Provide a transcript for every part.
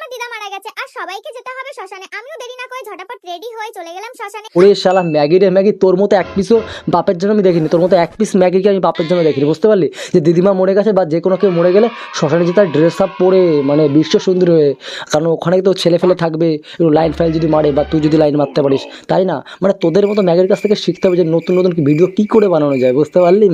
আমার দিদা মারা গেছে আর সবাইকে যেতে হবে শ্মশানে। আমিও দেরি না করে ঝটাপট রেডি হয়ে চলে গেলাম শ্মশানে। ওরে শালা ম্যাগি রে ম্যাগি, তোর মতো এক পিসও বাপের জন্য আমি দেখিনি, তোর মতো এক পিস ম্যাগিকে আমি বাপের জন্য দেখিনি, বুঝতে পারলি? যে দিদিমা মরে গেছে বা যে কোনো কেউ মরে গেলে শ্মশানে যেতে ড্রেস আপ পরে মানে বিশ্ব সুন্দর হয়ে, কারণ ওখানে তো ছেলে ফেলে থাকবে, একটু লাইন ফাইন যদি মারে বা তুই যদি লাইন মারতে পারিস, তাই না? মানে তোদের মতো ম্যাগির কাছ থেকে শিখতে হবে যে নতুন নতুন ভিডিও কী করে বানানো যায়, বুঝতে পারলি?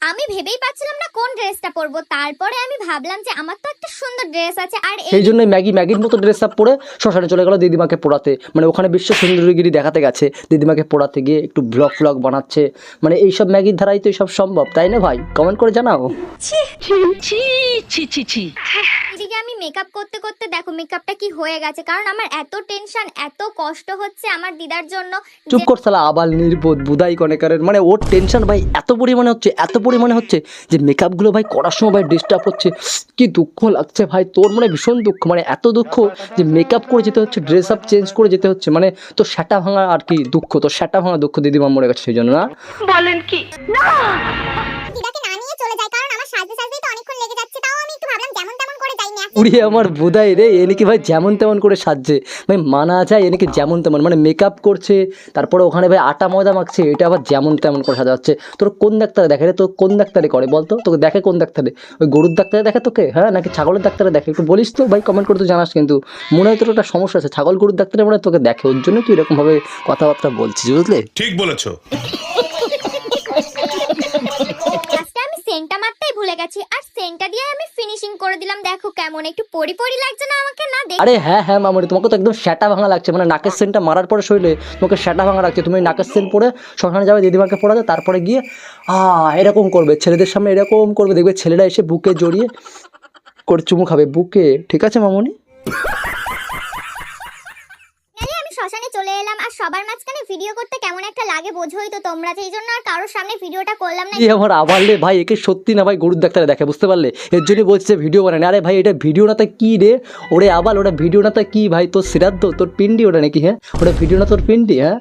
আমি ভেবেই পাচ্ছিলাম না কোন ড্রেসটা পরবো, তারপরে আমি ভাবলাম যে আমার তো একটা সুন্দর ড্রেস আছে আর সেই জন্যই ম্যাগির মতো ড্রেস আপ পরে শ্মশানে চলে গেল দিদিমাকে পোড়াতে, মানে ওখানে বিশ্ব সুন্দরগিরি দেখাতে গেছে, দিদিমাকে পোড়াতে গিয়ে একটু ব্লগ বানাচ্ছে। মানে এইসব ম্যাগির ধারাই তো এইসব সম্ভব, তাই না ভাই? কমেন্ট করে জানাও। এদিকে আমি মেকআপ করতে করতে দেখো মেকআপটা কি হয়ে গেছে, কারণ আমার এত টেনশন এত কষ্ট হচ্ছে আমার দিদার জন্য। চুপ কর শালা আবাল নির্বোধ বুদাই কনেকারের, মানে ওর টেনশন ভাই এত পরিমাণে হচ্ছে যে মেকআপগুলো ভাই করার সময় ভাই ডিস্টার্ব হচ্ছে। কি দুঃখ লাগছে ভাই তোর, মানে ভীষণ দুঃখ, মানে এত দুঃখ যে মেকআপ করে যেতে হচ্ছে, ড্রেস আপ চেঞ্জ করে যেতে হচ্ছে, মানে তোর সেটা ভাঙা আর কি দুঃখ, তোর সেটা ভাঙা দুঃখ দিদিমা মরে গেছে সেই জন্য, না? বলেন কি? দিদাকে না নিয়ে চলে যাই, কারণ আমার সাজতে সাজতেই তো অনেকক্ষণ লেগে যাচ্ছে। তাও আমি একটু ভাবলাম যেমন তেমন করে যাই না। উড়িয়ে আমার বুদাই রে, এ নাকি ভাই যেমন তেমন করে সাজছে, ভাই মানা যায় এ নাকি যেমন তেমন, মানে মেকআপ করছে তারপরে ওখানে ভাই আটা ময়দা মাখছে, এটা আবার যেমন তেমন করে সাজা হচ্ছে। তোর কোন ডাক্তারে দেখে রে? তোর কোন ডাক্তারে করে বলতো? তোকে দেখে কোন ডাক্তারে? ওই গরুর ডাক্তারে দেখে তোকে, হ্যাঁ, নাকি ছাগলের ডাক্তারে দেখে? একটু বলিস তো ভাই, কমেন্ট করে তো জানাস কিন্তু। মনে হয় তোর একটা সমস্যা আছে, ছাগল গরুর ডাক্তারে মনে হয় তোকে দেখে, ওর জন্য তুই এরকমভাবে কথাবার্তা বলছিস, বুঝলে? ঠিক বলেছো। লাস্টে আমি সেন্টটা মারতেই ভুলে গেছি আর সেন্টটা দিয়ে আমি ফিনিশিং করে দিলাম। দেখো কেমন একটু পরি পরি লাগছে না আমাকে? না দেখ আরে হ্যাঁ মামুনি, তোমাকে তো একদম শ্যাটা ভাঙা লাগছে, মানে নাকের সেন্টটা মারার পরে শরীরে তোমাকে শ্যাটা ভাঙা লাগছে। তুমি নাকের সেন্ট পরে শ্মশানে যাবে, দিদিমাকে পড়াবে, তারপরে গিয়ে এরকম করবে, ছেলেদের সামনে এরকম করবে, দেখবে ছেলেরা এসে বুকে জড়িয়ে করে চুমু খাবে বুকে, ঠিক আছে মামুনি? আমি শ্মশানে চলে এলাম আর সবার মাঝখানে ভিডিও করতে কেমন একটা লাগে বোঝোই তো তোমরা, সেই জন্য আর কারোর সামনে ভিডিওটা করলাম না। কি আমার আবার রে ভাই, একে সত্যি না ভাই গরুর ডাক্তারে দেখে, বুঝতে পারলে? এর জন্যই বলছে ভিডিও বানায়। আরে ভাই এটা ভিডিও না তো কি রে? ওরে আবার ওটা ভিডিও না তো কি ভাই? তোর শ্রাদ্ধ, তোর পিন্ডি ওটা নাকি? হ্যাঁ, ওটা ভিডিও না তোর পিন্ডি? হ্যাঁ,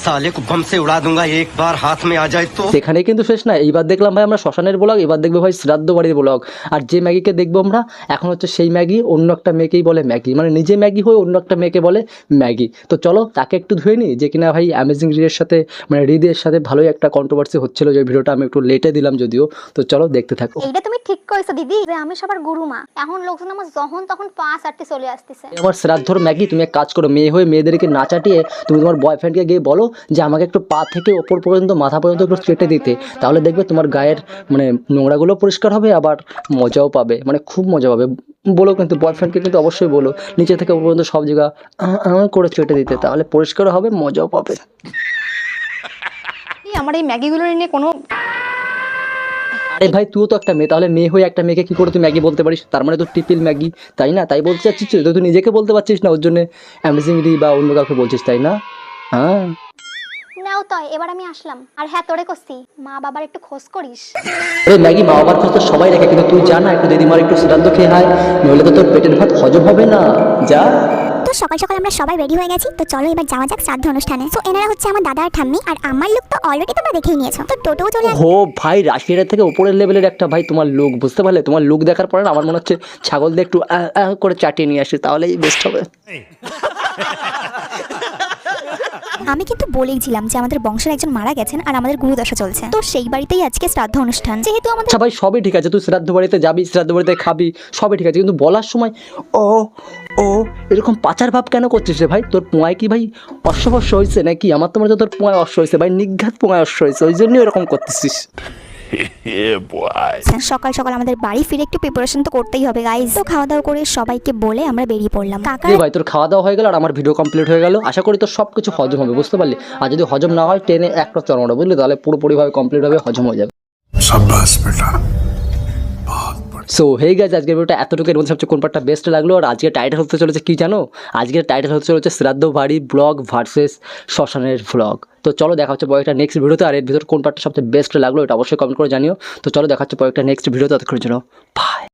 साले को बम से उड़ा दूंगा एक बार हाथ में आ जाए तो। সেখানে কিন্তু শেষ না, এইবার দেখলাম ভাই আমরা শ্মশানের ব্লগ, এবার দেখবো ভাই শ্রাদ্ধ বাড়ির ব্লগ। আর যে ম্যাগিকে দেখবো আমরা এখন হচ্ছে সেই ম্যাগি অন্য একটা মেয়েকেই বলে ম্যাগি, মানে নিজে ম্যাগি হয়ে অন্য একটা মেয়েকে বলে ম্যাগি। তো চলো তাকে একটু ধুয়ে নিই, যে কিনা ভাই অ্যামেজিং রিদের সাথে, মানে রিদের সাথে ভালোই একটা কন্ট্রোভার্সি হচ্ছিল, যে ভিডিওটা আমি একটু লেটে দিলাম যদিও। তো চলো দেখতে থাকো। এইটা তুমি ঠিক কইছো দিদি, যে আমি সবার গুরুমা, এখন লোকজন আমার যখন তখন পা চাটতে চলে আসতেছে। আমার শ্রাদ্ধর ম্যাগি, তুমি এক কাজ করো, মেয়ে হয়ে মেয়েদেরকে না চাটিয়ে তুমি তোমার বয়ফ্রেন্ডকে গিয়ে বলো যে আমাকে একটু পা থেকে ওপর পর্যন্ত মাথা পর্যন্ত একটু চেটে দিতে, তাহলে দেখবে তোমার গায়ের মানে নোংরাগুলো পরিষ্কার হবে, আবার মজাও পাবে, মানে খুব মজা পাবে। বলো কিন্তু বয়ফ্রেন্ডকে কিন্তু অবশ্যই বলো নিচে থেকে ওপর পর্যন্ত সব জায়গা করে চেটে দিতে, তাহলে পরিষ্কারও হবে, মজাও পাবে। আমার এই ম্যাগিগুলো নিয়ে কোনো আরে ভাই তুইও তো একটা মেয়ে, তাহলে মেয়ে হয়ে একটা মেয়েকে কি করে তুই ম্যাগি বলতে পারিস? তার মানে তো টিপিল ম্যাগি, তাই না? তাই বলতে চাচ্ছিস তো, তুই নিজেকে বলতে পারছিস না, ওর জন্য অ্যামেজিং রি বা অন্য কাউকে বলছিস, তাই না? হ্যাঁ নাও তো এবার আমি আসলাম। আর হ্যাঁ তোরে করছি, মা বাবার একটু খোঁজ করিস। আরে ম্যাগি মা বাবার খোঁজ তো সবাই রাখে, কিন্তু তুই জানা একটু দিদিমার একটু শ্রাদ্ধ খেয়ে হায়, নইলে তো তোর পেটের ভাত হজম হবে না। যা। তো সকাল সকাল আমরা সবাই রেডি হয়ে গেছি, তো চলো এবার যাওয়া যাক শ্রাদ্ধ অনুষ্ঠানে। তো এনারা হচ্ছে আমার দাদা আর ঠাম্মি, আর আমার লুক তো অলরেডি তোমরা দেখেই নিয়েছো। তো টোটোও চলে ও ভাই রাশিয়ার থেকে উপরের লেভেলের একটা ভাই তোমার লুক, বুঝতে পারলে? তোমার লুক দেখার পরে না আমার মনে হচ্ছে ছাগল দিয়ে একটু করে চাটিয়ে নিয়ে আসি, তাহলেই বেস্ট হবে। আমি কিন্তু বলেইছিলাম যে আমাদের বংশের একজন মারা গেছেন আর আমাদের গুরুদশা চলছে, তো সেই বাড়িতেই আজকে শ্রাদ্ধ অনুষ্ঠান। যেহেতু আমাদের আচ্ছা ভাই সবই ঠিক আছে, তুই শ্রাদ্ধ বাড়িতে যাবি, শ্রাদ্ধ বাড়িতে খাবি, সবই ঠিক আছে, কিন্তু বলার সময় ও ও এরকম পাচার ভাব কেন করছিস রে ভাই? তোর পোঁয়ায় কি ভাই অশ্ববস্য হয়েছে নাকি? আমার তো মনে হচ্ছে তোর পোঁয়ায় অশ্ব হয়েছে ভাই, নিঘাত পোঁয়ায় অশ্ব হয়েছে, ওই জন্যই এরকম করতেছিস। সকাল সকাল আমাদের বাড়ি ফিরে একটু প্রিপারেশন তো করতেই হবে গাইস। তো খাওয়া দাওয়া করে সবাইকে বলে আমরা বেরিয়ে পড়লাম। কাকা ভাই তোর খাওয়া দাওয়া হয়ে গেল আর আমার ভিডিও কমপ্লিট হয়ে গেল, আশা করি তোর সব কিছু হজম হবে, বুঝতে পারলি? আর যদি হজম না হয় টেনে একটা চরমটা, বুঝলি? তাহলে পুরোপুরিভাবে কমপ্লিট হবে, হজম হয়ে যাবে। সো হেই গাইস, আজকের ভিডিওটা এতটুকু। এর মধ্যে সবচেয়ে কোন পার্টটা বেস্ট লাগলো? আর আজকের টাইটেল হতে চলেছে কি জানো? আজকের টাইটেল হতে চলেছে শ্রাদ্ধ বাড়ি ব্লগ ভার্সেস শ্মশানের ব্লগ। তো চলো দেখা হচ্ছে পরে একটা নেক্সট ভিডিওতে। আর এর ভিতর কোন পার্টটা সবচেয়ে বেস্ট লাগলো এটা অবশ্যই কমেন্ট করে জানিও। তো চলো দেখা হচ্ছে পরে একটা নেক্সট ভিডিওতে, ততক্ষণের জন্য বাই।